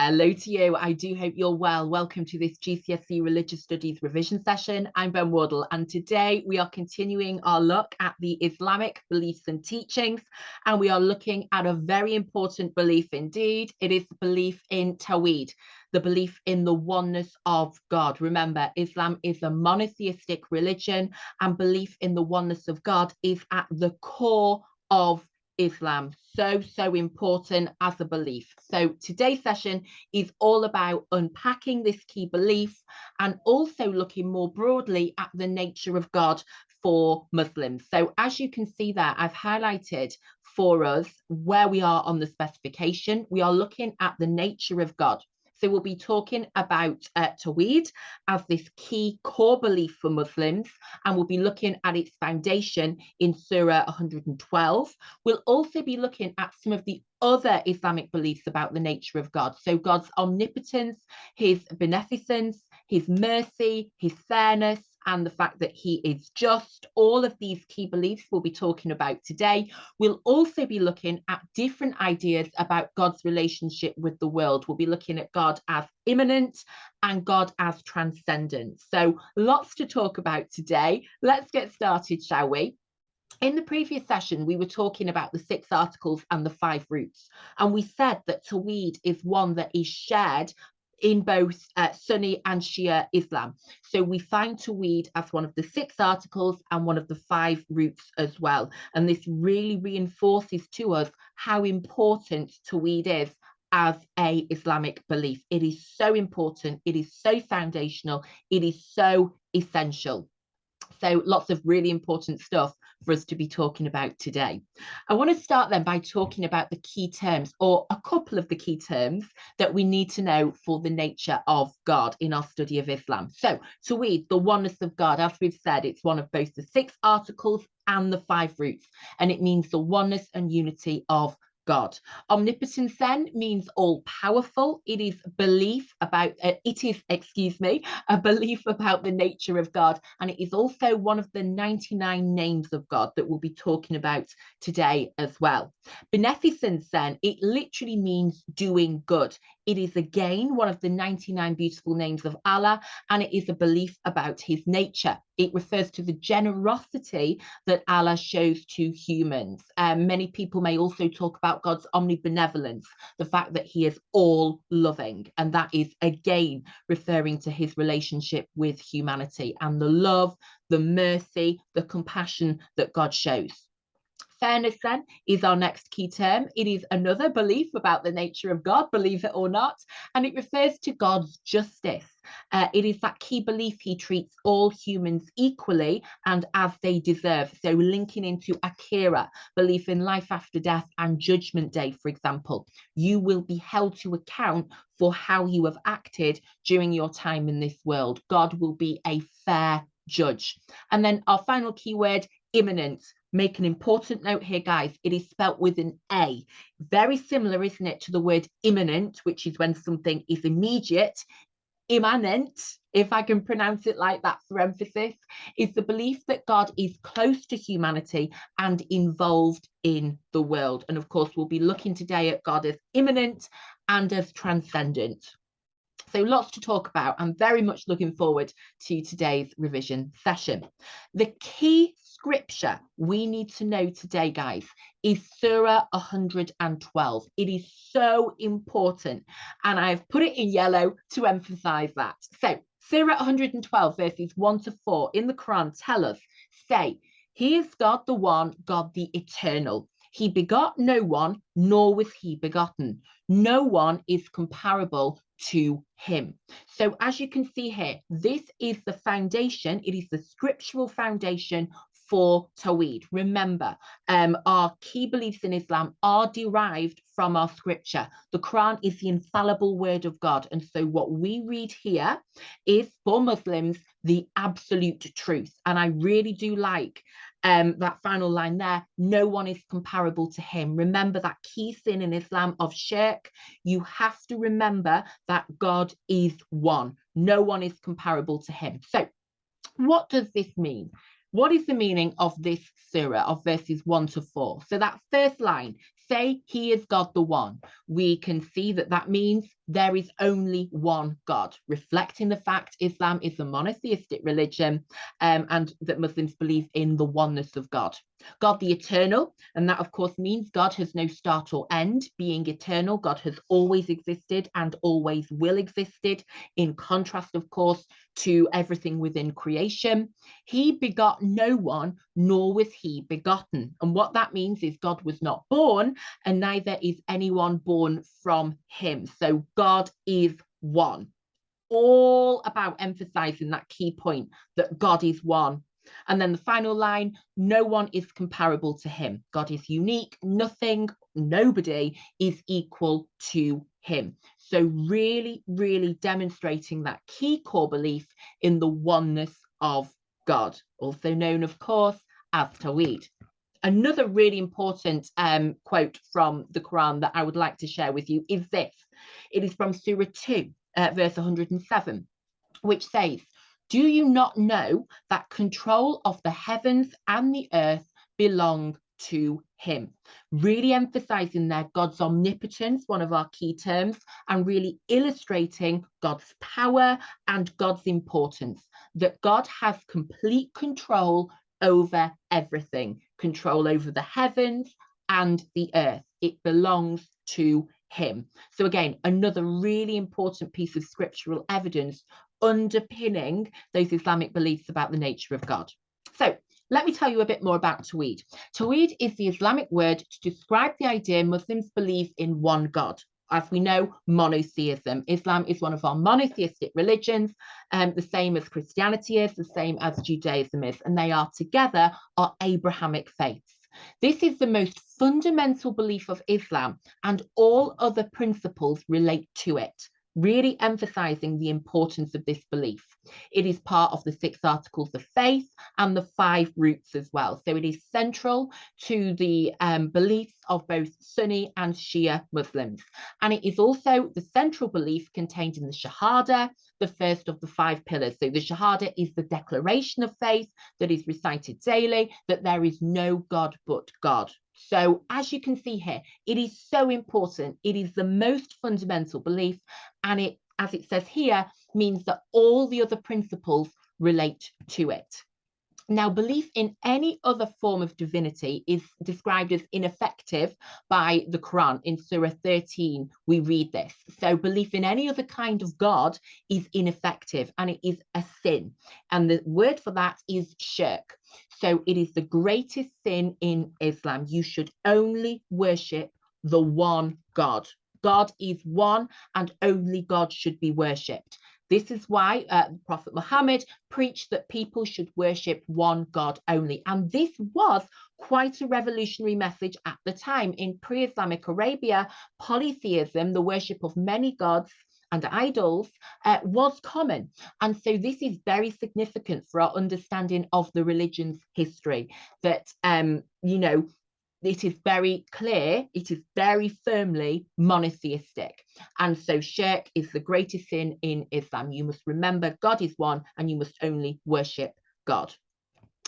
Hello to you. I do hope you're well. Welcome to this GCSE Religious Studies revision session. I'm Ben Wardle, and today we are continuing our look at the Islamic beliefs and teachings, and we are looking at a very important belief indeed. It is the belief in Tawhid, the belief in the oneness of God. Remember, Islam is a monotheistic religion, and belief in the oneness of God is at the core of Islam. So important as a belief. So today's session is all about unpacking this key belief and also looking more broadly at the nature of God for Muslims. So as you can see there, I've highlighted for us where we are on the specification. We are looking at the nature of God. So we'll be talking about Tawhid as this key core belief for Muslims, and we'll be looking at its foundation in Surah 112. We'll also be looking at some of the other Islamic beliefs about the nature of God. So God's omnipotence, his beneficence, his mercy, his fairness, and the fact that he is just. All of these key beliefs we'll be talking about today. We'll also be looking at different ideas about God's relationship with the world. We'll be looking at God as immanent and God as transcendent. So lots to talk about today. Let's get started, shall we? In the previous session, we were talking about the 6 articles and the 5 roots, and we said that Tawhid is one that is shared in both Sunni and Shia Islam. So we find Tawhid as one of the 6 articles and one of the 5 roots as well. And this really reinforces to us how important Tawhid is as a Islamic belief. It is so important, it is so foundational, it is so essential. So lots of really important stuff for us to be talking about today. I want to start then by talking about the key terms, or a couple of the key terms that we need to know for the nature of God in our study of Islam. So Tawhid, the oneness of God, as we've said, it's one of both the 6 articles and the 5 roots, and it means the oneness and unity of God. Omnipotence then means all powerful. It is a belief about a belief about the nature of God, and it is also one of the 99 names of God that we'll be talking about today as well. Beneficence then, it literally means doing good. It is again one of the 99 beautiful names of Allah, and it is a belief about his nature. It refers to the generosity that Allah shows to humans. Many people may also talk about God's omnibenevolence, the fact that he is all loving, and that is again referring to his relationship with humanity and the love, the mercy, the compassion that God shows. Fairness then is our next key term. It is another belief about the nature of God, believe it or not, and it refers to God's justice. It is that key belief he treats all humans equally and as they deserve. So linking into Akira, belief in life after death and judgment day, for example. You will be held to account for how you have acted during your time in this world. God will be a fair judge. And then our final keyword, immanent. Make an important note here, guys. It is spelt with an A. Very similar, isn't it, to the word immanent, which is when something is immediate. Immanent, if I can pronounce it like that for emphasis, is the belief that God is close to humanity and involved in the world. And of course, we'll be looking today at God as immanent and as transcendent. So lots to talk about. I'm very much looking forward to today's revision session. The key scripture we need to know today, guys, is Surah 112. It is so important, and I've put it in yellow to emphasize that. So Surah 112 verses 1 to 4 in the Quran tell us, say, he is God the one, God the eternal. He begot no one, nor was he begotten. No one is comparable to him. So as you can see here, this is the foundation. It is the scriptural foundation for Tawhid. Remember, our key beliefs in Islam are derived from our scripture. The Quran is the infallible word of God. And so what we read here is, for Muslims, the absolute truth. And I really do like that final line there, no one is comparable to him. Remember that key sin in Islam of shirk. You have to remember that God is one. No one is comparable to him. So what does this mean? What is the meaning of this surah of verses 1 to 4? So that first line, say he is God the One, we can see that that means there is only one God, reflecting the fact Islam is a monotheistic religion, and that Muslims believe in the oneness of God. God the Eternal, and that of course means God has no start or end. Being eternal, God has always existed and always will existed, in contrast of course to everything within creation. He begot no one, nor was he begotten. And what that means is God was not born, and neither is anyone born from him. So God is one. All about emphasizing that key point that God is one. And then the final line, no one is comparable to him. God is unique. Nothing, nobody is equal to him. So really, really demonstrating that key core belief in the oneness of God, also known, of course, as Tawhid. Another really important quote from the Quran that I would like to share with you is this. It is from Surah 2, verse 107, which says, do you not know that control of the heavens and the earth belong to him? Really emphasizing there God's omnipotence, one of our key terms, and really illustrating God's power and God's importance, that God has complete control over everything, control over the heavens and the earth. It belongs to him. So again, another really important piece of scriptural evidence underpinning those Islamic beliefs about the nature of God. So let me tell you a bit more about Tawhid. Tawhid is the Islamic word to describe the idea Muslims believe in one God. As we know, monotheism. Islam is one of our monotheistic religions, the same as Christianity is, the same as Judaism is, and they are together our Abrahamic faiths. This is the most fundamental belief of Islam, and all other principles relate to it, really emphasizing the importance of this belief. It is part of the 6 articles of faith and the 5 roots as well. So it is central to the beliefs of both Sunni and Shia Muslims. And it is also the central belief contained in the Shahada, the first of the 5 pillars. So the Shahada is the declaration of faith that is recited daily, that there is no God but God. So as you can see here, it is so important. It is the most fundamental belief, and it, as it says here, means that all the other principles relate to it. Now, belief in any other form of divinity is described as ineffective by the Quran. In Surah 13, we read this. So belief in any other kind of God is ineffective, and it is a sin. And the word for that is shirk. So it is the greatest sin in Islam. You should only worship the one God. God is one, and only God should be worshipped. This is why Prophet Muhammad preached that people should worship one God only. And this was quite a revolutionary message at the time. In pre-Islamic Arabia, polytheism, the worship of many gods and idols, was common. And so this is very significant for our understanding of the religion's history, that, you know, it is very clear, it is very firmly monotheistic. And so shirk is the greatest sin in Islam. You must remember God is one, and you must only worship God.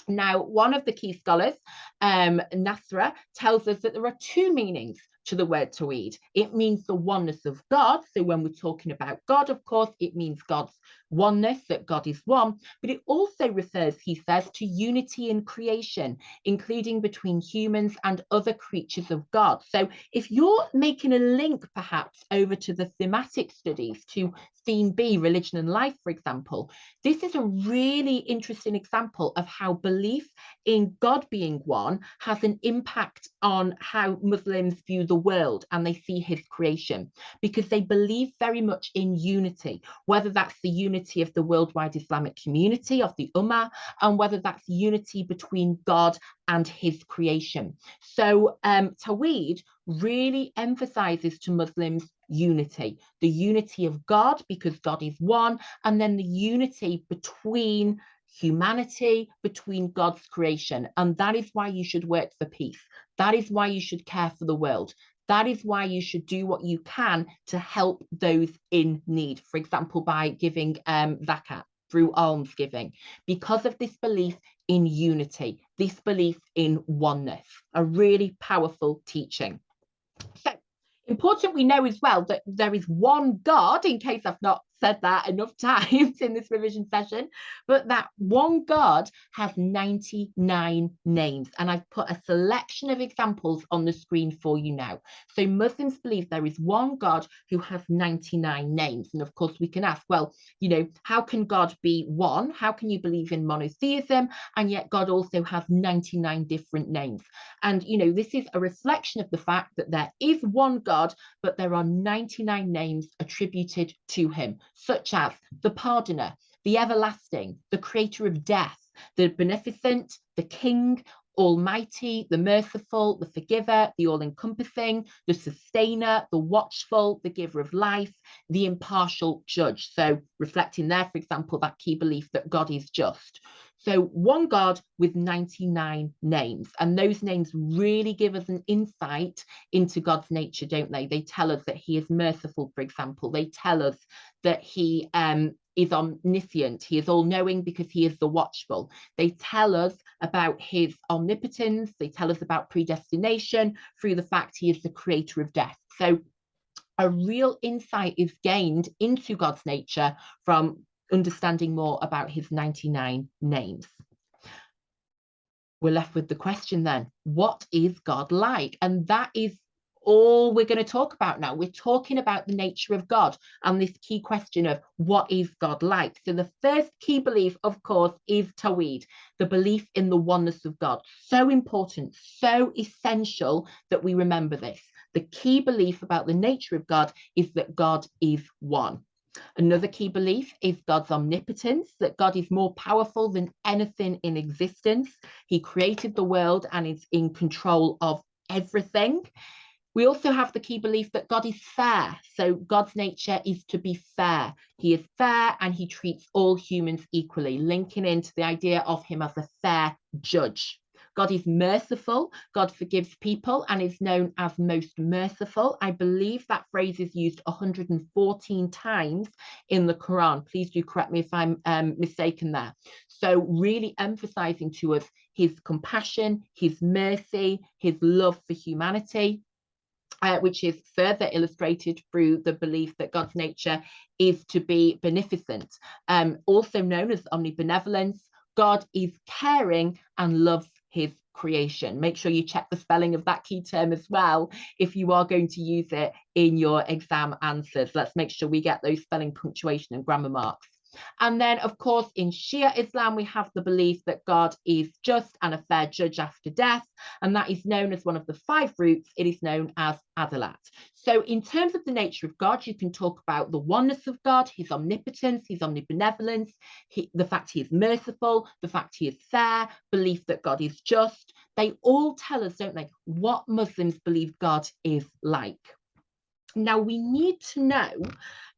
Now, one of the key scholars, Nasra, tells us that there are 2 meanings to the word Tawhid. It means the oneness of God. So when we're talking about God, of course, it means God's oneness, that God is one, but it also refers, he says, to unity in creation, including between humans and other creatures of God. So if you're making a link perhaps over to the thematic studies, to theme B, religion and life, for example, this is a really interesting example of how belief in God being one has an impact on how Muslims view the world and they see his creation, because they believe very much in unity, whether that's the unity of the worldwide Islamic community, of the Ummah, and whether that's unity between God and his creation. So Tawhid really emphasizes to Muslims unity, the unity of God, because God is one, and then the unity between humanity, between God's creation. And that is why you should work for peace. That is why you should care for the world. That is why you should do what you can to help those in need, for example, by giving zakat, through almsgiving, because of this belief in unity, this belief in oneness, a really powerful teaching. So important we know as well that there is one God, in case I've not said that enough times in this revision session, but that one God has 99 names. And I've put a selection of examples on the screen for you now. So Muslims believe there is one God who has 99 names. And of course, we can ask, well, you know, how can God be one? How can you believe in monotheism? And yet God also has 99 different names. And, you know, this is a reflection of the fact that there is one God, but there are 99 names attributed to him, such as the pardoner, the everlasting, the creator of death, the beneficent, the king, almighty, the merciful, the forgiver, the all-encompassing, the sustainer, the watchful, the giver of life, the impartial judge. So reflecting there, for example, that key belief that God is just. So one God with 99 names, and those names really give us an insight into God's nature, don't they? They tell us that he is merciful, for example. They tell us that he is omniscient. He is all-knowing because he is the watchful. They tell us about his omnipotence. They tell us about predestination through the fact he is the creator of death. So a real insight is gained into God's nature from understanding more about his 99 names. We're left with the question then, what is God like? And that is all we're going to talk about now. We're talking about the nature of God and this key question of what is God like? So the first key belief, of course, is Tawhid, the belief in the oneness of God. So important, so essential that we remember this. The key belief about the nature of God is that God is one. Another key belief is God's omnipotence, that God is more powerful than anything in existence. He created the world and is in control of everything. We also have the key belief that God is fair. So God's nature is to be fair. He is fair and he treats all humans equally, linking into the idea of him as a fair judge. God is merciful. God forgives people and is known as most merciful. I believe that phrase is used 114 times in the Quran. Please do correct me if I'm mistaken there. So really emphasizing to us his compassion, his mercy, his love for humanity. Which is further illustrated through the belief that God's nature is to be beneficent, also known as omnibenevolence. God is caring and loves his creation. Make sure you check the spelling of that key term as well if you are going to use it in your exam answers. Let's make sure we get those spelling, punctuation and grammar marks. And then, of course, in Shia Islam, we have the belief that God is just and a fair judge after death, and that is known as one of the 5 roots. It is known as Adalat. So in terms of the nature of God, you can talk about the oneness of God, his omnipotence, his omnibenevolence, the fact he is merciful, the fact he is fair, belief that God is just. They all tell us, don't they, what Muslims believe God is like. Now, we need to know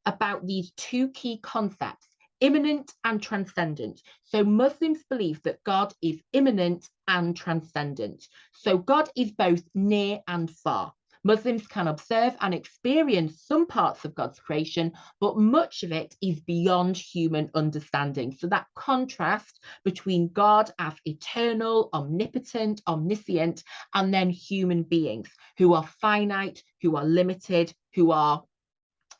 about these 2 key concepts, immanent and transcendent. So Muslims believe that God is immanent and transcendent. So God is both near and far. Muslims can observe and experience some parts of God's creation, but much of it is beyond human understanding. So that contrast between God as eternal, omnipotent, omniscient, and then human beings who are finite, who are limited, who are,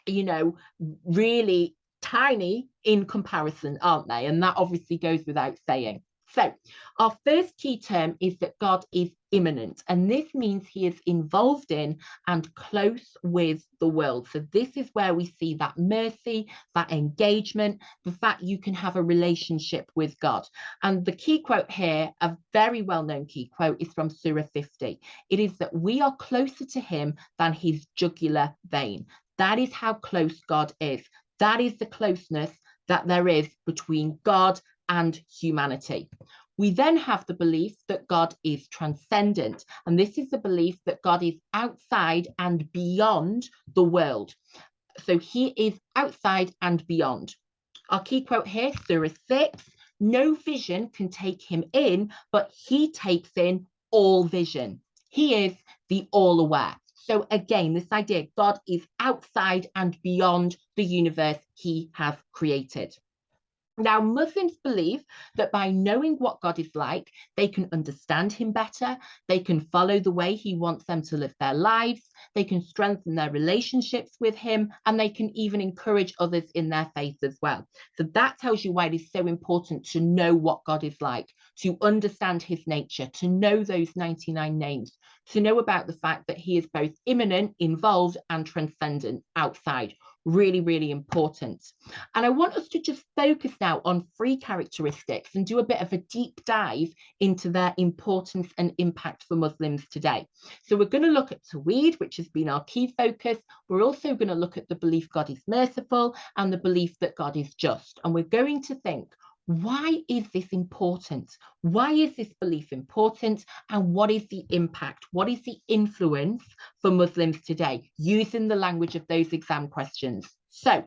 you know, really tiny in comparison, aren't they? And that obviously goes without saying. So our first key term is that God is immanent, and this means he is involved in and close with the world. So this is where we see that mercy, that engagement, the fact you can have a relationship with God. And the key quote here, a very well-known key quote, is from Surah 50. It is that we are closer to him than his jugular vein. That is how close God is. That is the closeness that there is between God and humanity. We then have the belief that God is transcendent, and this is the belief that God is outside and beyond the world. So he is outside and beyond. Our key quote here, Surah 6, no vision can take him in, but he takes in all vision. He is the all-aware. So again, this idea, God is outside and beyond the universe he has created. Now, Muslims believe that by knowing what God is like, they can understand him better, they can follow the way he wants them to live their lives, they can strengthen their relationships with him, and they can even encourage others in their faith as well. So that tells you why it is so important to know what God is like, to understand his nature, to know those 99 names, to know about the fact that he is both immanent, involved, and transcendent, outside. Really, really important. And I want us to just focus now on 3 characteristics and do a bit of a deep dive into their importance and impact for Muslims today. So we're going to look at Tawhid, which has been our key focus. We're also going to look at the belief God is merciful and the belief that God is just. And we're going to think, why is this important? Why is this belief important? And what is the impact? What is the influence for Muslims today, using the language of those exam questions? So,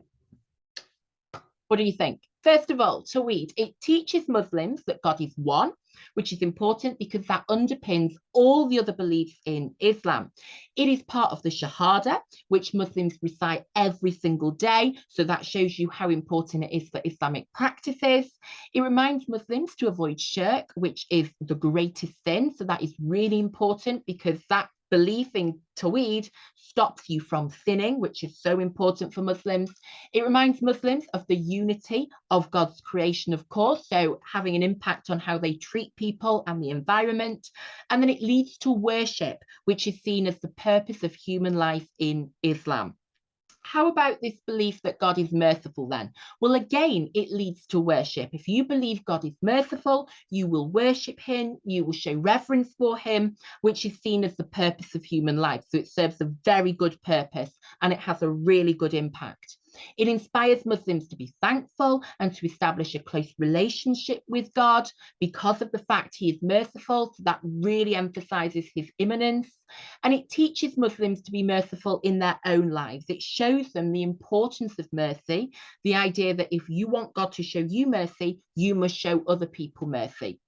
what do you think? First of all, Tawhid, it teaches Muslims that God is one, which is important because that underpins all the other beliefs in Islam. It is part of the Shahada, which Muslims recite every single day. So that shows you how important it is for Islamic practices. It reminds Muslims to avoid shirk, which is the greatest sin. So that is really important because that belief in Tawhid stops you from sinning, which is so important for Muslims. It reminds Muslims of the unity of God's creation, of course, so having an impact on how they treat people and the environment. And then it leads to worship, which is seen as the purpose of human life in Islam. How about this belief that God is merciful then? Well, again, it leads to worship. If you believe God is merciful, you will worship him, you will show reverence for him, which is seen as the purpose of human life. So it serves a very good purpose and it has a really good impact. It inspires Muslims to be thankful and to establish a close relationship with God because of the fact he is merciful. So that really emphasizes his immanence. And it teaches Muslims to be merciful in their own lives. It shows them the importance of mercy, the idea that if you want God to show you mercy, you must show other people mercy.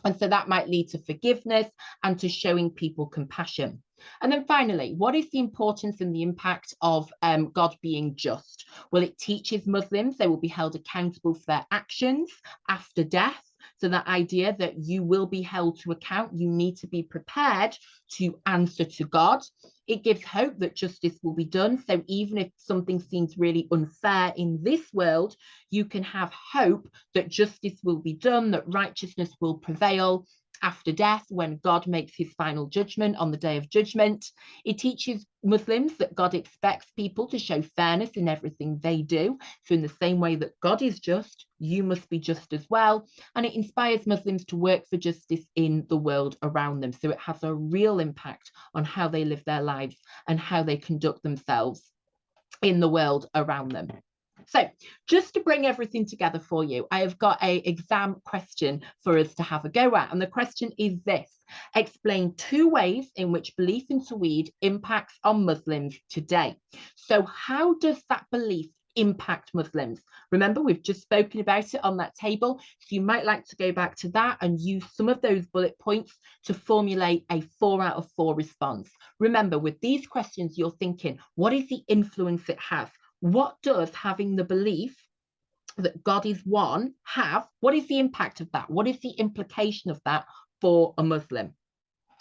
And so that might lead to forgiveness and to showing people compassion. And then finally, what is the importance and the impact of God being just? Well, it teaches Muslims they will be held accountable for their actions after death. So that idea that you will be held to account, you need to be prepared to answer to God. It gives hope that justice will be done. So even if something seems really unfair in this world, you can have hope that justice will be done, that righteousness will prevail after death when God makes his final judgment on the day of judgment. It teaches Muslims that God expects people to show fairness in everything they do. So in the same way that God is just, you must be just as well. And it inspires Muslims to work for justice in the world around them. So it has a real impact on how they live their lives and how they conduct themselves in the world around them. So just to bring everything together for you, I have got an exam question for us to have a go at. And the question is this: explain 2 ways in which belief in Tawhid impacts on Muslims today. So how does that belief impact Muslims? Remember, we've just spoken about it on that table. So you might like to go back to that and use some of those bullet points to formulate a 4 out of 4 response. Remember, with these questions, you're thinking, what is the influence it has? What does having the belief that God is one have? What is the impact of that? What is the implication of that for a Muslim?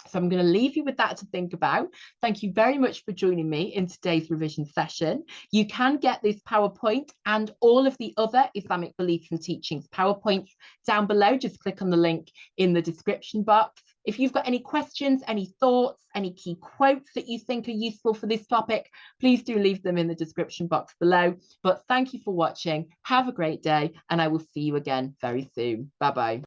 So I'm going to leave you with that to think about. Thank you very much for joining me in today's revision session. You can get this PowerPoint and all of the other Islamic beliefs and teachings PowerPoints down below. Just click on the link in the description box. If you've got any questions, any thoughts, any key quotes that you think are useful for this topic, please do leave them in the description box below. But thank you for watching. Have a great day, and I will see you again very soon. Bye-bye.